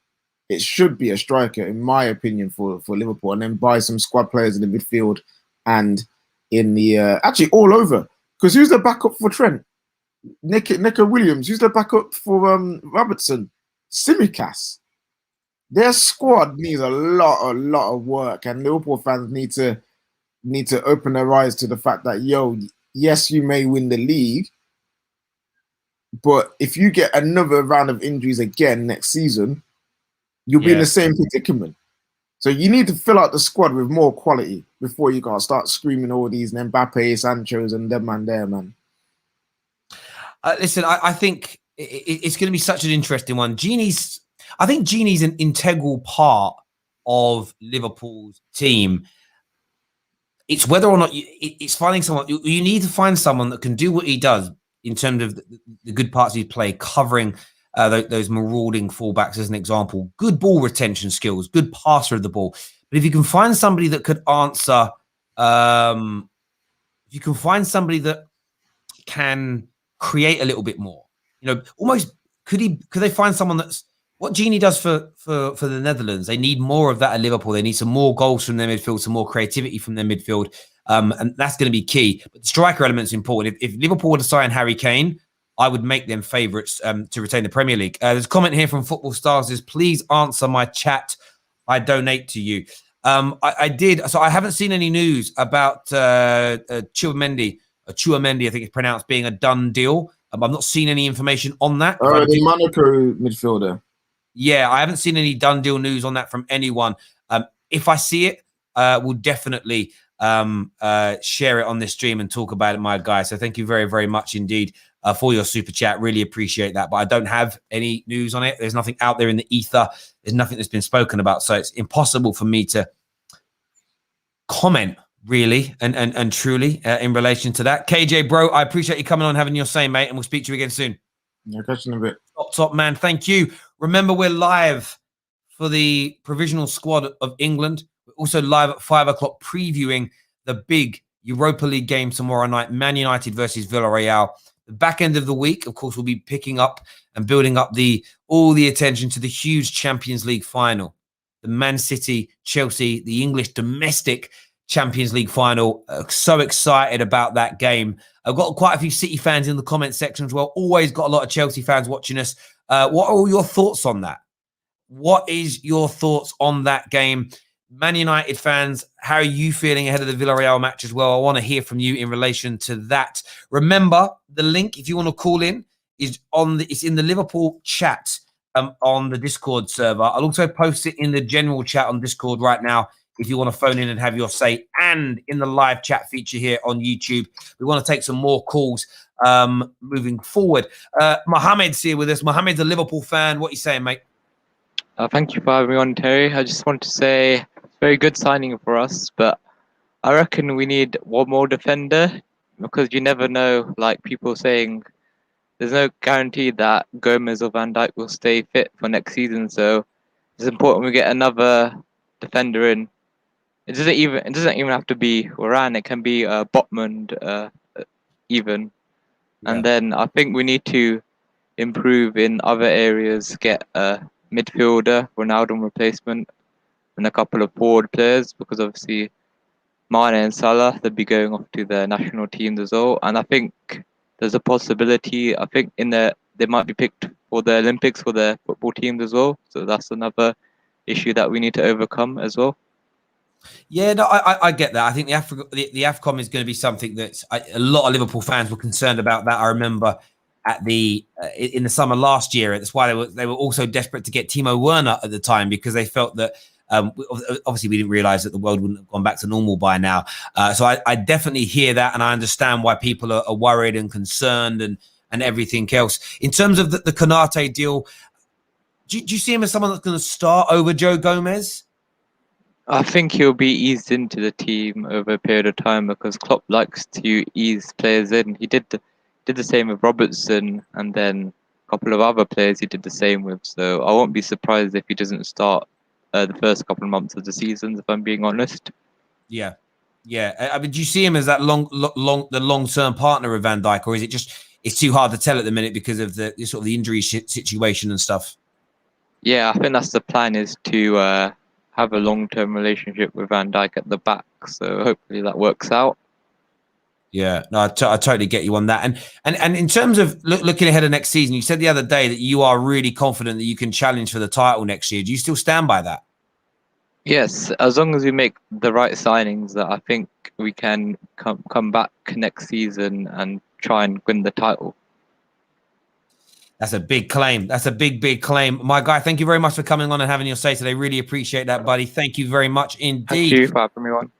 it should be a striker, in my opinion, for Liverpool, and then buy some squad players in the midfield and in the actually all over. Because who's the backup for Trent? Nico Williams. Who's the backup for Robertson? Simicas. Their squad needs a lot of work, and Liverpool fans need to open their eyes to the fact that, yes, you may win the league, but if you get another round of injuries again next season, you'll be in the same predicament. So you need to fill out the squad with more quality before you gotta start screaming all these Mbappe, Sancho's, and them man there, man. Listen, I think it's going to be such an interesting one. I think Gini's an integral part of Liverpool's team. It's whether or not it's finding someone. You need to find someone that can do what he does in terms of the good parts of his play, covering those marauding fullbacks as an example. Good ball retention skills, good passer of the ball. But if you can find somebody that could answer, if you can find somebody that can create a little bit more, almost could they find someone that's what Gini does for the Netherlands? They need more of that at Liverpool. They need some more goals from their midfield, some more creativity from their midfield. And that's going to be key. But the striker element is important. If Liverpool were to sign Harry Kane, I would make them favourites to retain the Premier League. There's a comment here from Football Stars says, please answer my chat. I donate to you. I did. So I haven't seen any news about Chouameni, I think it's pronounced, being a done deal. I've not seen any information on that. The Monaco midfielder. Yeah, I haven't seen any done deal news on that from anyone. If I see it, we'll definitely share it on this stream and talk about it, my guy. So thank you very, very much indeed for your super chat. Really appreciate that. But I don't have any news on it. There's nothing out there in the ether. There's nothing that's been spoken about. So it's impossible for me to comment really and truly in relation to that. KJ, bro, I appreciate you coming on, having your say, mate, and we'll speak to you again soon. Yeah, catch you in a bit. Top man. Thank you. Remember, we're live for the provisional squad of England. We're also live at 5 o'clock previewing the big Europa League game tomorrow night, Man United versus Villarreal. The back end of the week, of course, we'll be picking up and building up all the attention to the huge Champions League final. The Man City, Chelsea, the English domestic Champions League final. So excited about that game. I've got quite a few City fans in the comment section as well. Always got a lot of Chelsea fans watching us. What are all your thoughts on that? What is your thoughts on that game? Man United fans, how are you feeling ahead of the Villarreal match as well? I want to hear from you in relation to that. Remember, the link, if you want to call in, is it's in the Liverpool chat on the Discord server. I'll also post it in the general chat on Discord right now if you want to phone in and have your say, and in the live chat feature here on YouTube. We want to take some more calls moving forward. Mohamed's here with us. Mohamed's a Liverpool fan. What are you saying, mate? Thank you for having me on, Terry. I just want to say very good signing for us, but I reckon we need one more defender, because you never know, like people saying, there's no guarantee that Gomez or Van Dijk will stay fit for next season, so it's important we get another defender in. It doesn't even have to be Varane, it can be Botman even. And Yeah. then I think we need to improve in other areas, get a midfielder, Wijnaldum replacement, and a couple of forward players, because obviously Mane and Salah, they'll be going off to their national teams as well. And I think there's a possibility, I think they might be picked for the Olympics for their football teams as well. So that's another issue that we need to overcome as well. Yeah, no, I get that. I think the AFCON is going to be something that a lot of Liverpool fans were concerned about. That I remember at in the summer last year. That's why they were also desperate to get Timo Werner at the time, because they felt that obviously we didn't realize that the world wouldn't have gone back to normal by now. So I definitely hear that, and I understand why people are worried and concerned and everything else. In terms of the Konate deal, do you see him as someone that's going to start over Joe Gomez? I think he'll be eased into the team over a period of time, because Klopp likes to ease players in. He did the same with Robertson, and then a couple of other players he did the same with. So I won't be surprised if he doesn't start the first couple of months of the season, if I'm being honest. Yeah. I mean, do you see him as that long-term partner of Van Dijk, or is it just it's too hard to tell at the minute because of the sort of the injury situation and stuff? Yeah, I think that's the plan, is to have a long-term relationship with Van Dijk at the back. So hopefully that works out. Yeah, no, I totally get you on that. And in terms of looking ahead of next season, you said the other day that you are really confident that you can challenge for the title next year. Do you still stand by that? Yes, as long as we make the right signings, that I think we can come back next season and try and win the title. That's a big claim. That's a big claim. My guy, thank you very much for coming on and having your say today. Really appreciate that, buddy. Thank you very much indeed. Thank you for having me on.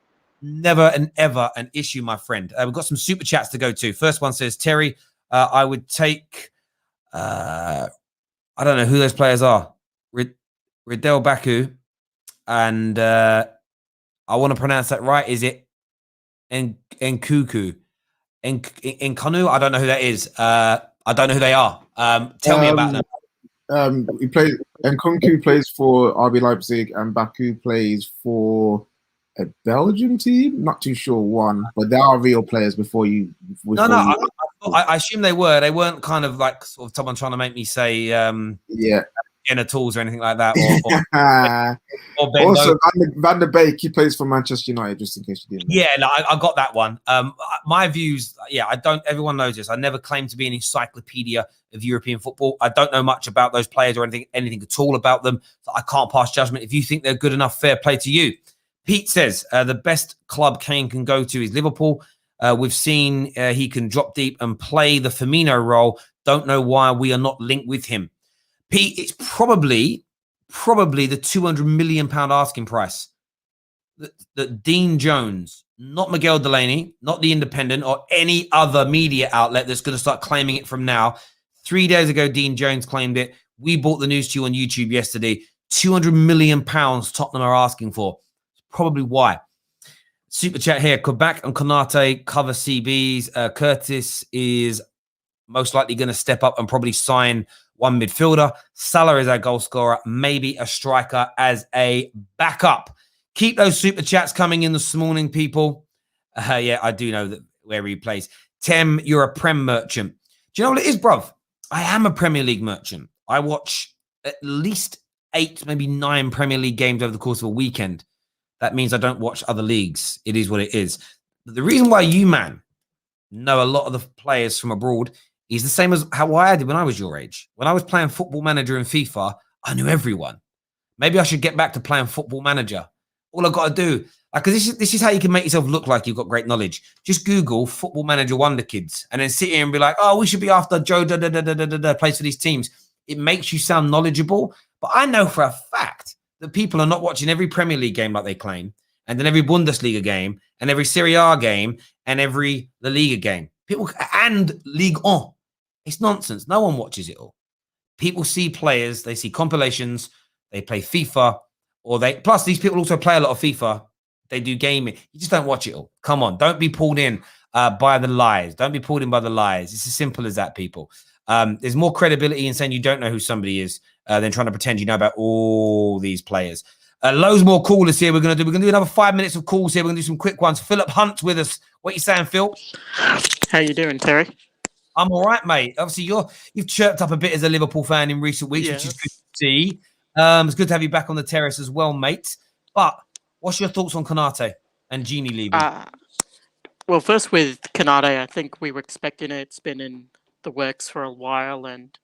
Never and ever an issue, my friend. We've got some super chats to go to. First one says, Terry, I would take, I don't know who those players are. Ridel Baku. And I want to pronounce that right. Is it Nkuku? Nkanu? I don't know who that is. I don't know who they are. Tell me about them. Nkunku plays for RB Leipzig, and Baku plays for a Belgian team. Not too sure one, but they are real players. I assume they were. They weren't kind of like sort of someone trying to make me say genitals or anything like that. Or also, Van der Beek, he plays for Manchester United, just in case you didn't know. Yeah, no, I got that one. My views, I don't, everyone knows this. I never claim to be an encyclopedia of European football. I don't know much about those players or anything at all about them. So I can't pass judgment. If you think they're good enough, fair play to you. Pete says, the best club Kane can go to is Liverpool. We've seen he can drop deep and play the Firmino role. Don't know why we are not linked with him. Pete, it's probably the £200 million asking price that Dean Jones, not Miguel Delaney, not The Independent or any other media outlet that's going to start claiming it from now. 3 days ago, Dean Jones claimed it. We bought the news to you on YouTube yesterday. £200 million Tottenham are asking for. Probably why. Super chat here. Quebec and Konate cover CBs. Curtis is most likely going to step up and probably sign one midfielder. Salah is our goal scorer. Maybe a striker as a backup. Keep those super chats coming in this morning, people. Yeah, I do know that where he plays. Tem, you're a Prem merchant. Do you know what it is, bruv? I am a Premier League merchant. I watch at least 8, maybe 9 Premier League games over the course of a weekend. That means I don't watch other leagues. It is what it is. But the reason why you, man, know a lot of the players from abroad is the same as how I did when I was your age. When I was playing Football Manager and FIFA, I knew everyone. Maybe I should get back to playing Football Manager. All I've got to do, because this is how you can make yourself look like you've got great knowledge. Just Google Football Manager Wonder Kids and then sit here and be like, oh, we should be after Joe plays for these teams. It makes you sound knowledgeable. But I know for a fact that people are not watching every Premier League game like they claim, and then every Bundesliga game, and every Serie A game, and every La Liga game. People and Ligue 1. It's nonsense. No one watches it all. People see players, they see compilations, they play FIFA, plus these people also play a lot of FIFA. They do gaming. You just don't watch it all. Come on, don't be pulled in by the lies. Don't be pulled in by the lies. It's as simple as that, people. There's more credibility in saying you don't know who somebody is than trying to pretend you know about all these players. Loads more callers here. We're gonna do another 5 minutes of calls here. We're gonna do some quick ones. Philip Hunt's with us. What are you saying, Phil? How you doing, Terry? I'm all right, mate. Obviously, you've chirped up a bit as a Liverpool fan in recent weeks, which is good to see. It's good to have you back on the terrace as well, mate. But what's your thoughts on Konate and Gini leaving? Well, first with Konate, I think we were expecting it. It's been in the works for a while, and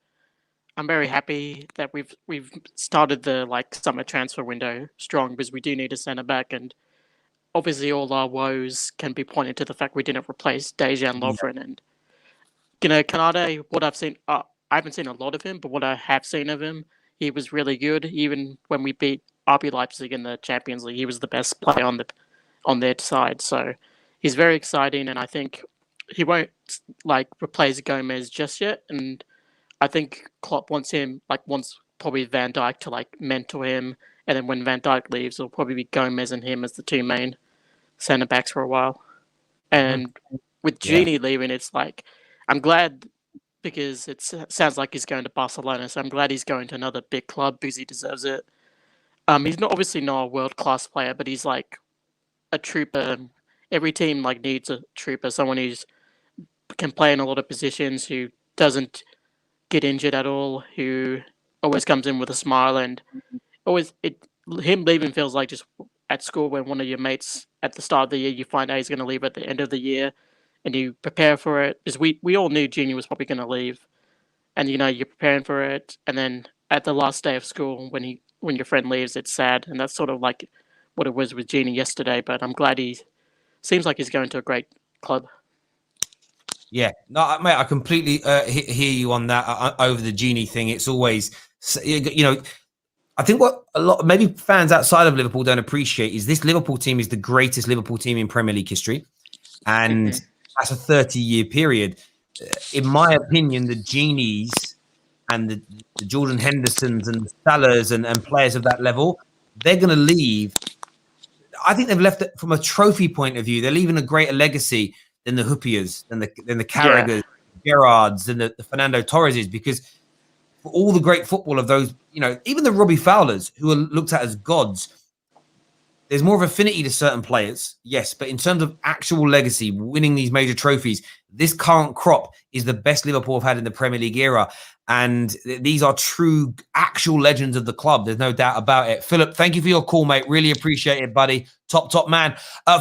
I'm very happy that we've started the summer transfer window strong, because we do need a centre back, and obviously all our woes can be pointed to the fact we didn't replace Dejan Lovren. And Konate, what I've seen, I haven't seen a lot of him, but what I have seen of him, he was really good. Even when we beat RB Leipzig in the Champions League, he was the best player on their side. So he's very exciting, and I think he won't replace Gomez just yet. And I think Klopp wants probably Van Dijk to mentor him, and then when Van Dijk leaves, it'll probably be Gomez and him as the two main centre backs for a while. And with Gini leaving, it's I'm glad, because it sounds like he's going to Barcelona, so I'm glad he's going to another big club because he deserves it. He's obviously not a world class player, but he's a trooper. Every team needs a trooper, someone who can play in a lot of positions, who doesn't get injured at all, who always comes in with a smile, and him leaving feels like just at school when one of your mates at the start of the year, you find out he's going to leave at the end of the year, and you prepare for it, because we all knew Junior was probably going to leave, and you're preparing for it, and then at the last day of school when your friend leaves, it's sad, and that's sort of what it was with Gini yesterday. But I'm glad he seems like he's going to a great club. Yeah, no, mate, I completely hear you on that. Over the Gini thing, it's always, I think what a lot, maybe fans outside of Liverpool don't appreciate is this Liverpool team is the greatest Liverpool team in Premier League history, and that's a 30-year period. In my opinion, the Ginis and the Jordan Hendersons and the Salahs and players of that level, they're going to leave. I think they've left it from a trophy point of view. They're leaving a greater legacy than the Hoopiers, than the Carragher, Gerrards, and the Fernando Torreses, because for all the great football of those, even the Robbie Fowlers, who are looked at as gods, there's more of affinity to certain players, yes, but in terms of actual legacy, winning these major trophies, this current crop is the best Liverpool have had in the Premier League era. And these are true, actual legends of the club. There's no doubt about it. Philip, thank you for your call, mate. Really appreciate it, buddy. Top man.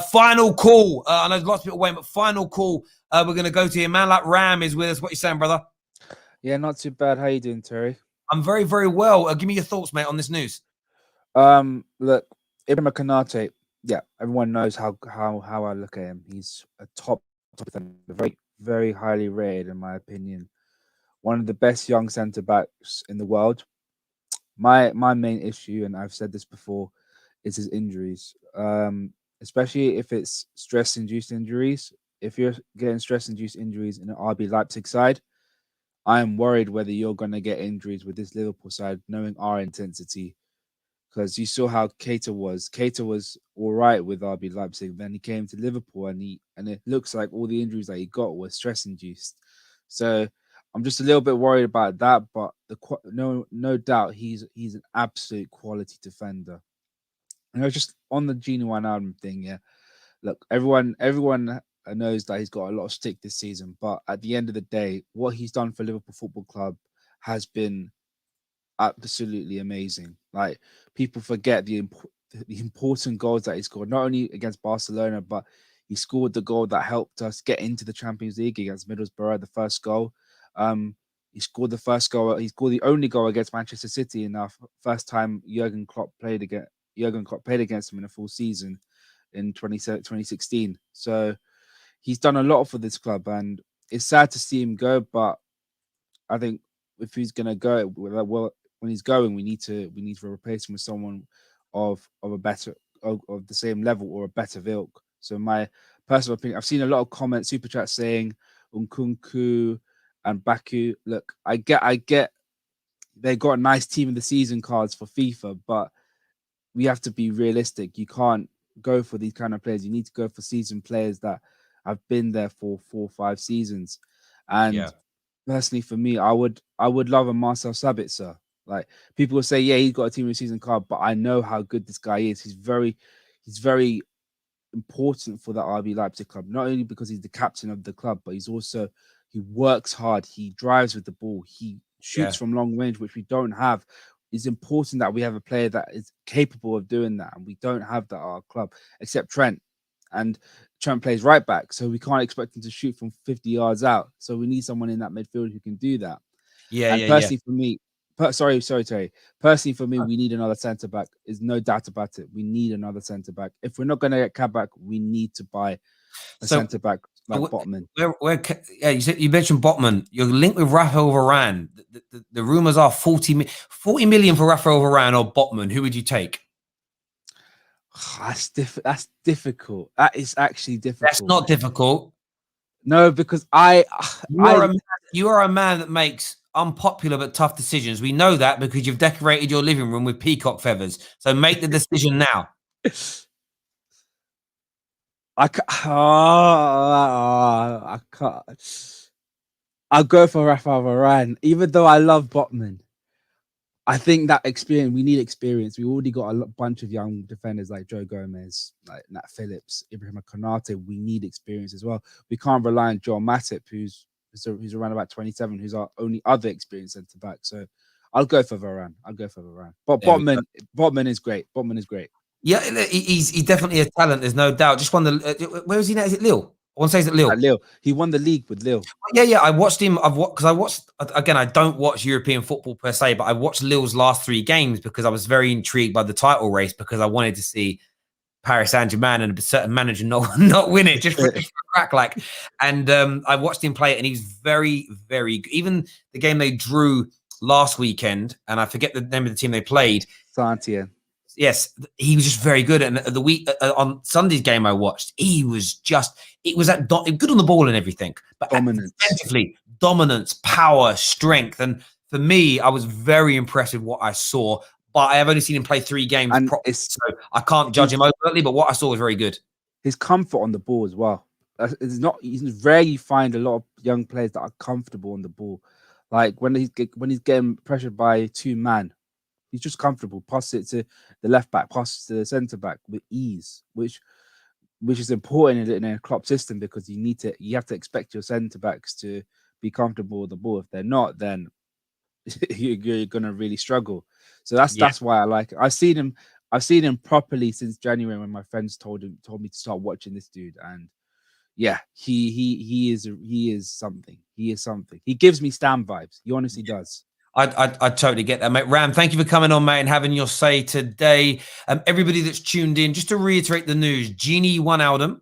Final call. I know there's lots of people waiting, but final call. We're going to go to a man like Ram is with us. What are you saying, brother? Yeah, not too bad. How you doing, Terry? I'm very, very well. Give me your thoughts, mate, on this news. Look, Ibrahima Konate, yeah, everyone knows how I look at him. He's a top defender, very, very highly rated, in my opinion. One of the best young centre backs in the world. My main issue, and I've said this before, is his injuries. Especially if it's stress-induced injuries. If you're getting stress-induced injuries in an RB Leipzig side, I am worried whether you're going to get injuries with this Liverpool side, knowing our intensity. Because you saw how Keita was. Keita was all right with RB Leipzig. Then he came to Liverpool, and it looks like all the injuries that he got were stress-induced. So I'm just a little bit worried about that. But no doubt he's an absolute quality defender. And just on the Gini Wijnaldum thing, yeah. Look, everyone knows that he's got a lot of stick this season. But at the end of the day, what he's done for Liverpool Football Club has been absolutely amazing. Like, people forget the important goals that he scored, not only against Barcelona, but he scored the goal that helped us get into the Champions League against Middlesbrough, the first goal. He scored the first goal. He scored the only goal against Manchester City in our first time Jurgen Klopp played against him in a full season in 2016. So he's done a lot for this club, and it's sad to see him go. But I think if he's going to go, well, when he's going, we need to replace him with someone of the same level or a better ilk. So my personal opinion, I've seen a lot of comments, super chat saying Nkunku and Baku. Look, I get they got a nice team of the season cards for FIFA, but we have to be realistic. You can't go for these kind of players. You need to go for seasoned players that have been there for 4 or 5 seasons. And personally, for me, I would love a Marcel Sabitzer. Like, people will say, yeah, he's got a team of the season card, but I know how good this guy is. He's very important for the RB Leipzig club, not only because he's the captain of the club, but he works hard. He drives with the ball. He shoots from long range, which we don't have it's important that we have a player that is capable of doing that, and we don't have that at our club except Trent. And Trent plays right back, so we can't expect him to shoot from 50 yards out. So we need someone in that midfield who can do that. And personally for me, sorry, Terry. Personally for me, we need another centre back. There's no doubt about it. We need another centre back. If we're not going to get Kabak, we need to buy a centre back like Botman. You mentioned Botman. You're linked with Rafael Varane. The rumours are 40 million for Rafael Varane or Botman. Who would you take? That's difficult. That is actually difficult. That's not difficult. No, because you are a man that makes unpopular but tough decisions. We know that because you've decorated your living room with peacock feathers. So make the decision now. I can't. I'll go for Rafael Varane, even though I love Botman. I think that experience, we need experience. We already got a bunch of young defenders like Joe Gomez, like Nat Phillips, Ibrahima Konate. We need experience as well. We can't rely on Joel Matip, who's around about 27, who's our only other experienced centre back. So I'll go for Varane. But Botman is great. Yeah, he's definitely a talent. There's no doubt. Just won the. Where is he now? Is it Lille? I want to say is it Lille? Lille. He won the league with Lille. Yeah. I watched him. I watched again. I don't watch European football per se, but I watched Lille's last 3 games because I was very intrigued by the title race because I wanted to see Paris Saint-Germain and a certain manager not win it just for a crack like. And I watched him play it, and he's very, very good. Even the game they drew last weekend, and I forget the name of the team they played. Saint-Étienne. Yes, he was just very good. And the week on Sunday's game I watched, he was just good on the ball and everything. But defensively, dominance, power, strength. And for me, I was very impressed with what I saw. But I have only seen him play 3 games properly, so I can't judge him overtly. But what I saw was very good. His comfort on the ball as well. It's rare you find a lot of young players that are comfortable on the ball. Like when he's getting pressured by 2 man. He's just comfortable. Pass it to the left back, pass it to the centre back with ease, which is important in a Klopp system because you have to expect your centre backs to be comfortable with the ball. If they're not, then you're gonna really struggle. So that's why I like it. I've seen him properly since January when my friends told me to start watching this dude, and yeah, he is something. He is something. He gives me Stam vibes. He honestly does. I totally get that, mate. Ram, thank you for coming on, mate, and having your say today. Everybody that's tuned in, just to reiterate the news, Gini Wijnaldum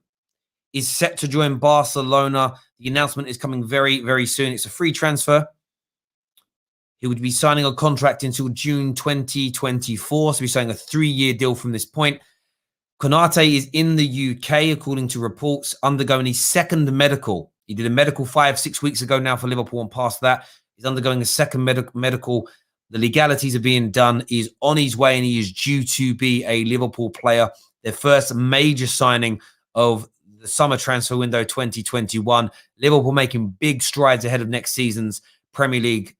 is set to join Barcelona. The announcement is coming very, very soon. It's a free transfer. He would be signing a contract until June 2024, so he's signing a 3-year deal from this point. Konate is in the UK, according to reports, undergoing his 2nd medical. He did a medical 5-6 weeks ago now for Liverpool, and past that, he's undergoing a 2nd medical. The legalities are being done. He's on his way, and he is due to be a Liverpool player. Their first major signing of the summer transfer window 2021. Liverpool making big strides ahead of next season's Premier League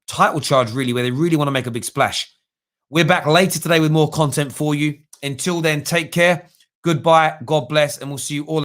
title charge, really, where they really want to make a big splash. We're back later today with more content for you. Until then, take care. Goodbye. God bless. And we'll see you all